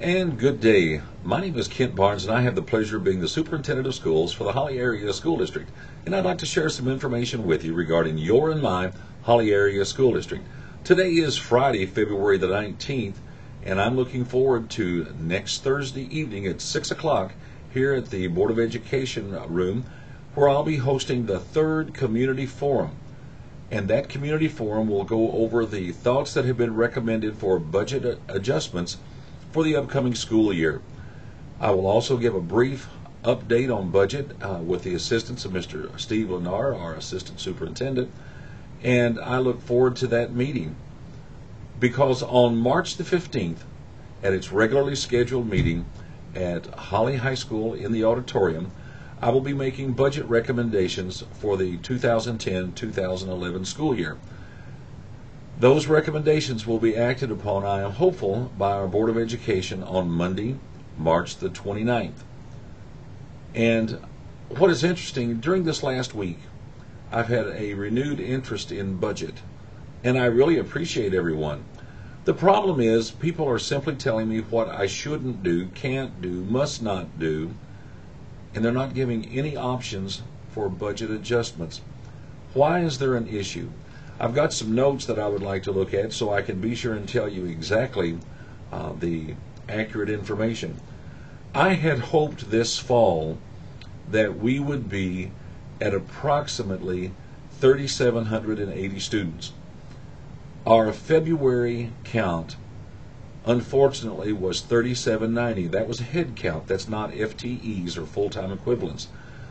And good day. My name is Kent Barnes, and I have the pleasure of being the superintendent of schools for the Holly Area School District. And I'd like to share some information with you regarding your and my Holly Area School District. Today is Friday, February the 19th, and I'm looking forward to next Thursday evening at 6 o'clock here at the Board of Education room, where I'll be hosting the third community forum. And that community forum will go over the thoughts that have been recommended for budget adjustments for the upcoming school year. I will also give a brief update on budget with the assistance of Mr. Steve Lennar, our assistant superintendent, and I look forward to that meeting because on March the 15th, at its regularly scheduled meeting at Holly High School in the auditorium, I will be making budget recommendations for the 2010-2011 school year. Those recommendations will be acted upon, I am hopeful, by our Board of Education on Monday, March the 29th. And what is interesting, during this last week, I've had a renewed interest in budget, and I really appreciate everyone. The problem is people are simply telling me what I shouldn't do, can't do, must not do, and they're not giving any options for budget adjustments. Why is there an issue? I've got some notes that I would like to look at so I can be sure and tell you exactly the accurate information. I had hoped this fall that we would be at approximately 3,780 students. Our February count, unfortunately, was 3,790. That was a head count. That's not FTEs or full-time equivalents.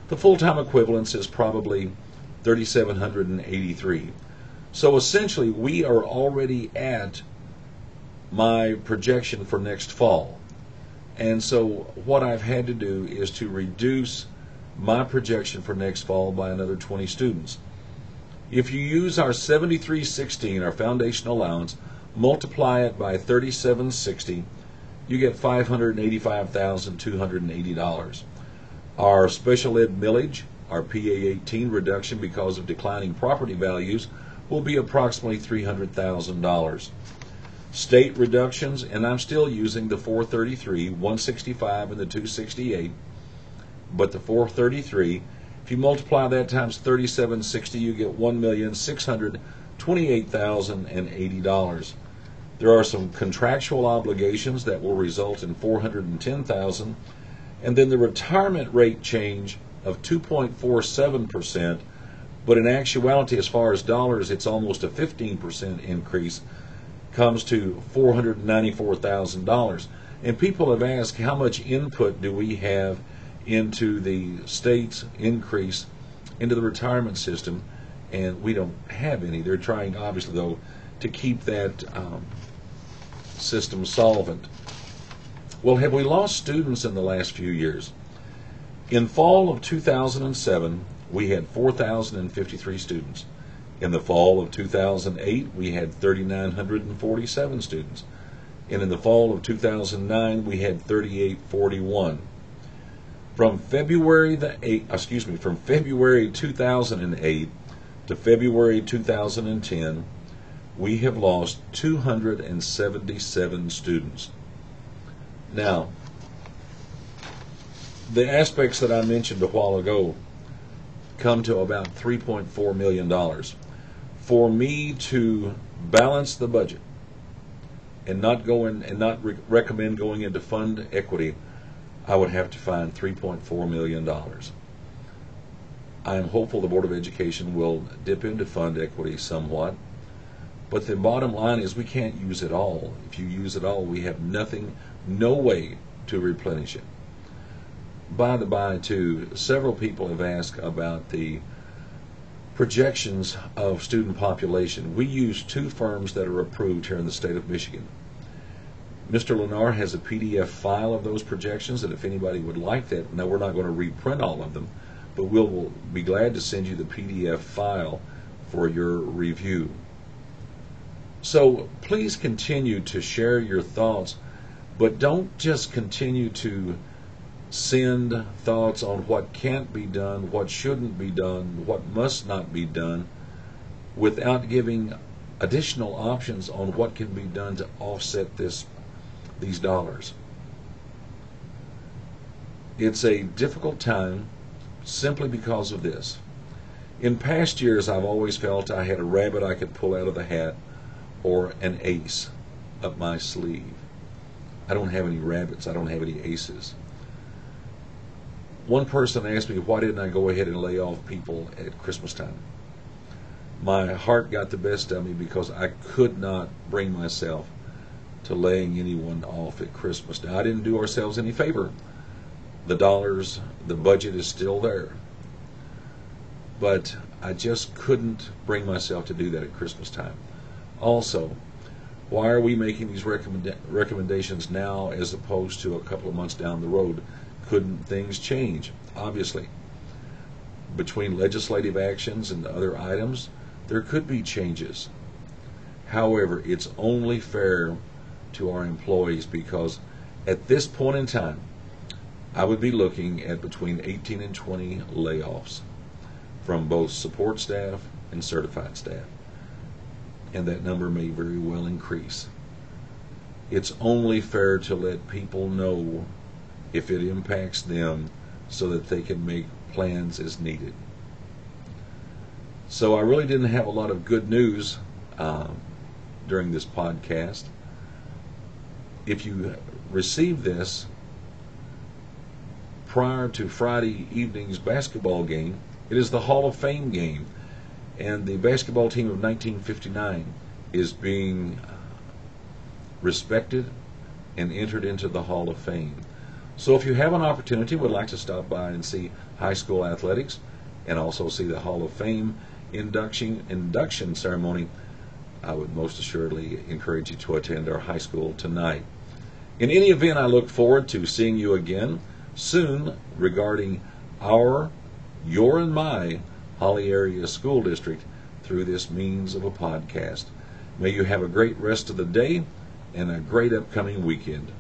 The full-time equivalence is probably 3,783. So essentially, we are already at my projection for next fall. And so what I've had to do is to reduce my projection for next fall by another 20 students. If you use our 7316, our foundation allowance, multiply it by 3760, you get $585,280. Our special ed millage, our PA18 reduction because of declining property values, will be approximately $300,000. State reductions, and I'm still using the 433, 165, and the 268, but the 433, if you multiply that times 3760, you get $1,628,080. There are some contractual obligations that will result in $410,000, and then the retirement rate change of 2.47%. But in actuality, as far as dollars, it's almost a 15% increase, comes to $494,000. And people have asked, how much input do we have into the state's increase into the retirement system? And we don't have any. They're trying, obviously, though, to keep that system solvent. Well, have we lost students in the last few years? In fall of 2007, we had 4,053 students. In the fall of 2008, we had 3,947 students. And in the fall of 2009, we had 3,841. From February 2008 to February 2010, we have lost 277 students. Now, the aspects that I mentioned a while ago come to about $3.4 million. For me to balance the budget and not recommend going into fund equity, I would have to find $3.4 million. I am hopeful the Board of Education will dip into fund equity somewhat, but the bottom line is we can't use it all. If you use it all, we have nothing, no way to replenish it. By the by, too, several people have asked about the projections of student population. We use two firms that are approved here in the state of Michigan. Mr. Lennar has a PDF file of those projections, and if anybody would like that, now we're not going to reprint all of them, but we'll be glad to send you the PDF file for your review. So please continue to share your thoughts, but don't just continue to send thoughts on what can't be done, what shouldn't be done, what must not be done, without giving additional options on what can be done to offset these dollars. It's a difficult time simply because of this. In past years, I've always felt I had a rabbit I could pull out of the hat or an ace up my sleeve. I don't have any rabbits. I don't have any aces. One person asked me, why didn't I go ahead and lay off people at Christmas time? My heart got the best of me because I could not bring myself to laying anyone off at Christmas. Now, I didn't do ourselves any favor. The dollars, the budget is still there. But I just couldn't bring myself to do that at Christmas time. Also, why are we making these recommendations now as opposed to a couple of months down the road? Couldn't things change? Obviously. Between legislative actions and other items, there could be changes. However, it's only fair to our employees because at this point in time, I would be looking at between 18 and 20 layoffs from both support staff and certified staff. And that number may very well increase. It's only fair to let people know if it impacts them so that they can make plans as needed. So I really didn't have a lot of good news during this podcast. If you received this prior to Friday evening's basketball game, it is the Hall of Fame game. And the basketball team of 1959 is being respected and entered into the Hall of Fame. So if you have an opportunity, would like to stop by and see high school athletics and also see the Hall of Fame induction ceremony, I would most assuredly encourage you to attend our high school tonight. In any event, I look forward to seeing you again soon regarding your and my Holly Area School District through this means of a podcast. May you have a great rest of the day and a great upcoming weekend.